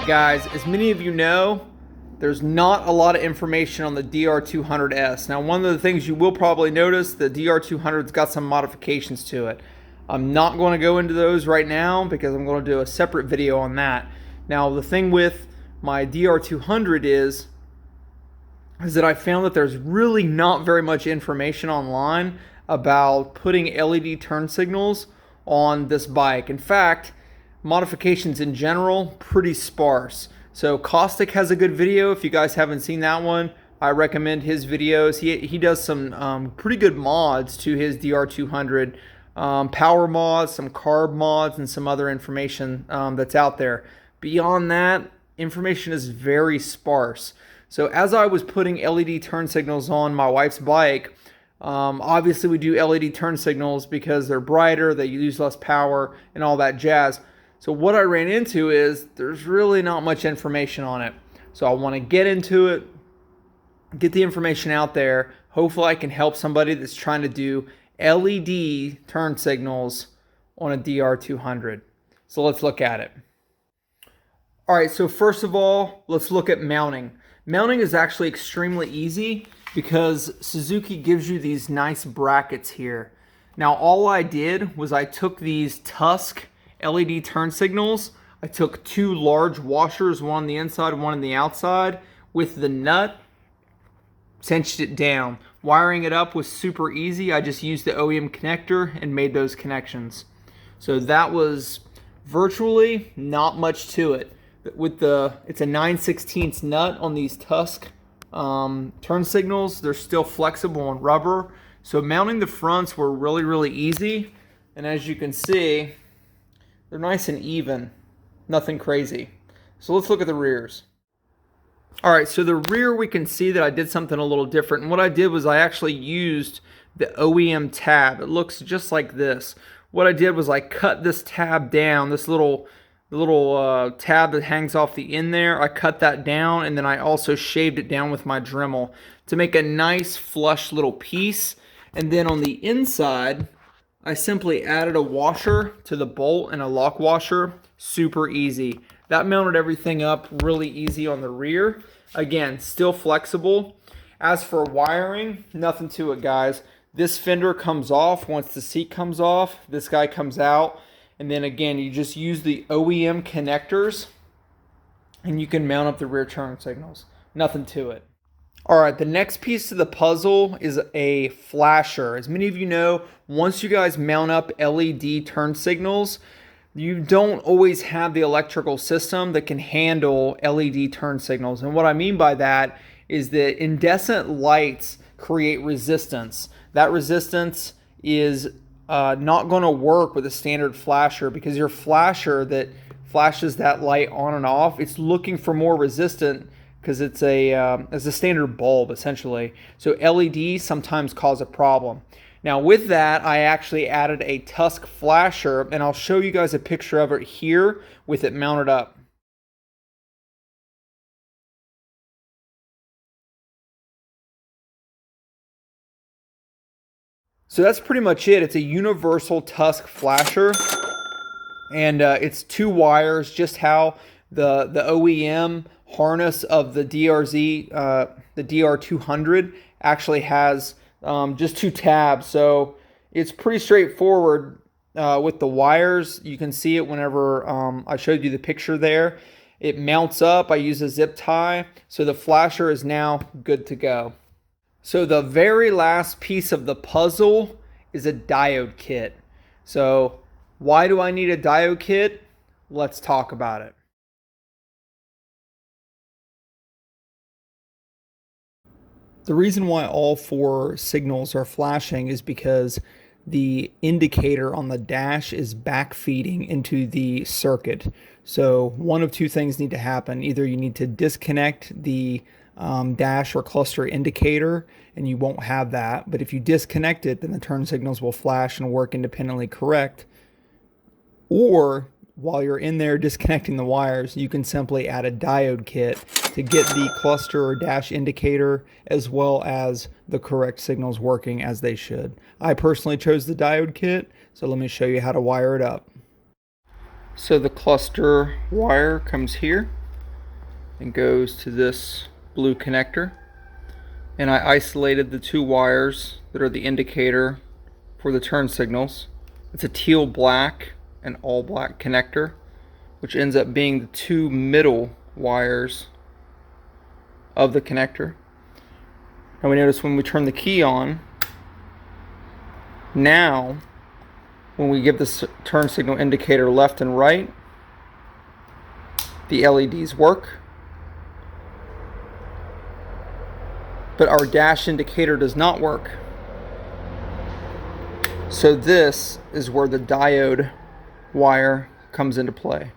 Guys, as many of you know, there's not a lot of information on the DR200S. Now, one of the things you will probably notice, the DR200's got some modifications to it. I'm not going to go into those right now because I'm going to do a separate video on that. Now, the thing with my DR200 is that I found that there's really not very much information online about putting LED turn signals on this bike. In fact, modifications in general, pretty sparse. So Caustic has a good video. If you guys haven't seen that one, I recommend his videos. He does some pretty good mods to his DR200, power mods, some carb mods, and some other information that's out there. Beyond that, information is very sparse. So as I was putting LED turn signals on my wife's bike, obviously we do LED turn signals because they're brighter, they use less power, and all that jazz. So what I ran into is there's really not much information on it. So I want to get into it, get the information out there. Hopefully I can help somebody that's trying to do LED turn signals on a DR200. So let's look at it. All right, so first of all, let's look at mounting. Mounting is actually extremely easy because Suzuki gives you these nice brackets here. Now all I did was I took these Tusk LED turn signals. I took two large washers, one on the inside, one on the outside. With the nut, cinched it down. Wiring it up was super easy. I just used the OEM connector and made those connections. So that was virtually not much to it. With it's a 9/16 nut on these Tusk turn signals. They're still flexible and rubber. So mounting the fronts were really easy. And as you can see, they're nice and even, nothing crazy. So let's look at the rears. All right, so the rear, we can see that I did something a little different. And what I did was I actually used the OEM tab. It looks just like this. What I did was I cut this tab down, this little tab that hangs off the end there. I cut that down, and then I also shaved it down with my Dremel to make a nice flush little piece. And then on the inside, I simply added a washer to the bolt and a lock washer. Super easy. That mounted everything up really easy on the rear. Again, still flexible. As for wiring, nothing to it, guys. This fender comes off once the seat comes off. This guy comes out. And then again, you just use the OEM connectors and you can mount up the rear turn signals. Nothing to it. All right, the next piece of the puzzle is a flasher. As many of you know, once you guys mount up LED turn signals, you don't always have the electrical system that can handle LED turn signals. And what I mean by that is that incandescent lights create resistance. That resistance is not going to work with a standard flasher because your flasher that flashes that light on and off, it's looking for more resistance because it's a standard bulb essentially. So LEDs sometimes cause a problem. Now with that, I actually added a Tusk flasher, and I'll show you guys a picture of it here with it mounted up. So that's pretty much it. It's a universal Tusk flasher, and it's two wires, just how the OEM harness of the DRZ, the DR200 actually has just two tabs. So it's pretty straightforward with the wires. You can see it whenever I showed you the picture there. It mounts up. I use a zip tie. So the flasher is now good to go. So the very last piece of the puzzle is a diode kit. So why do I need a diode kit? Let's talk about it. The reason why all four signals are flashing is because the indicator on the dash is backfeeding into the circuit. So one of two things need to happen. Either you need to disconnect the dash or cluster indicator and you won't have that. But if you disconnect it, then the turn signals will flash and work independently correct. Or while you're in there disconnecting the wires, you can simply add a diode kit to get the cluster or dash indicator as well as the correct signals working as they should. I personally chose the diode kit, so let me show you how to wire it up. So the cluster wire comes here, and goes to this blue connector. And I isolated the 2 wires that are the indicator for the turn signals. It's a teal black and all black connector, which ends up being the 2 middle wires of the connector. And we notice when we turn the key on, now when we give this turn signal indicator left and right, the LEDs work, but our dash indicator does not work. So this is where the diode wire comes into play.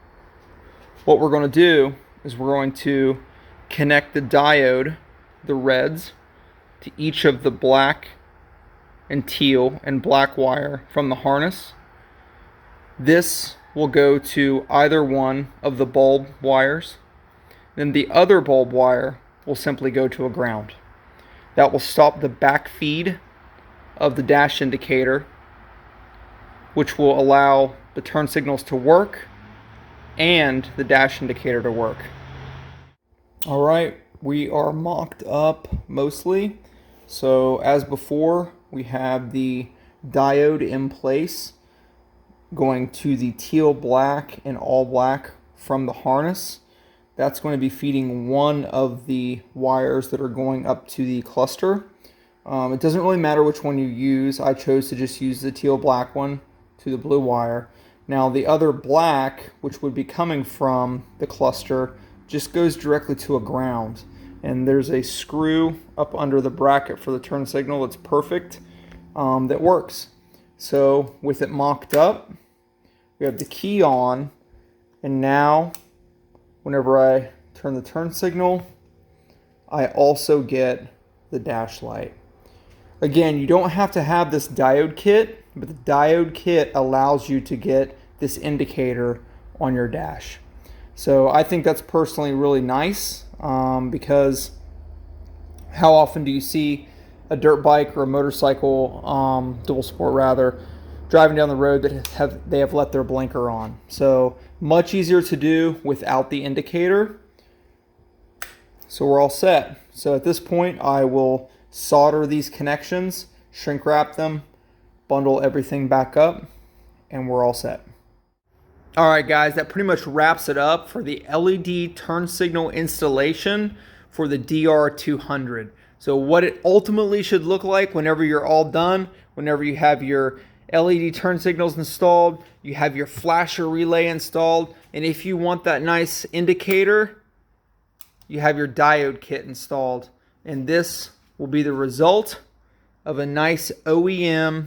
What we're going to do is we're going to connect the diode, the reds, to each of the black and teal and black wire from the harness. This will go to either one of the bulb wires. Then the other bulb wire will simply go to a ground. That will stop the back feed of the dash indicator, which will allow the turn signals to work and the dash indicator to work. All right, we are mocked up mostly. So as before, we have the diode in place going to the teal black and all black from the harness. That's going to be feeding one of the wires that are going up to the cluster. It doesn't really matter which one you use. I chose to just use the teal black one to the blue wire. Now the other black, which would be coming from the cluster, just goes directly to a ground. And there's a screw up under the bracket for the turn signal that's perfect, that works. So with it mocked up, we have the key on, and now whenever I turn the turn signal, I also get the dash light. Again, you don't have to have this diode kit, but the diode kit allows you to get this indicator on your dash. So I think that's personally really nice, because how often do you see a dirt bike or a motorcycle, dual sport rather, driving down the road that they have let their blinker on? So much easier to do without the indicator. So we're all set. So at this point, I will solder these connections, shrink wrap them, bundle everything back up, and we're all set. All right, guys, that pretty much wraps it up for the LED turn signal installation for the DR200. So what it ultimately should look like whenever you're all done, whenever you have your LED turn signals installed, you have your flasher relay installed, and if you want that nice indicator, you have your diode kit installed. And this will be the result of a nice OEM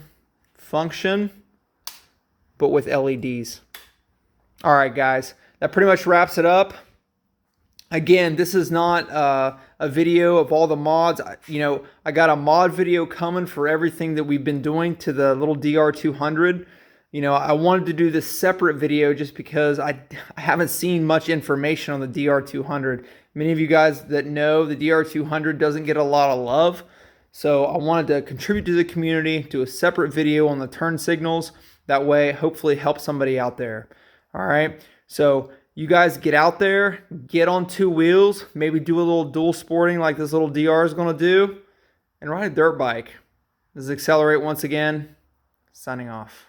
function, but with LEDs. All right, guys, that pretty much wraps it up. Again, this is not a video of all the mods. I got a mod video coming for everything that we've been doing to the little DR200. I wanted to do this separate video just because I haven't seen much information on the DR200. Many of you guys that know the DR200 doesn't get a lot of love. So I wanted to contribute to the community, do a separate video on the turn signals. That way, hopefully help somebody out there. All right, so you guys get out there, get on 2 wheels, maybe do a little dual sporting like this little DR is going to do, and ride a dirt bike. This is Accelerate once again, signing off.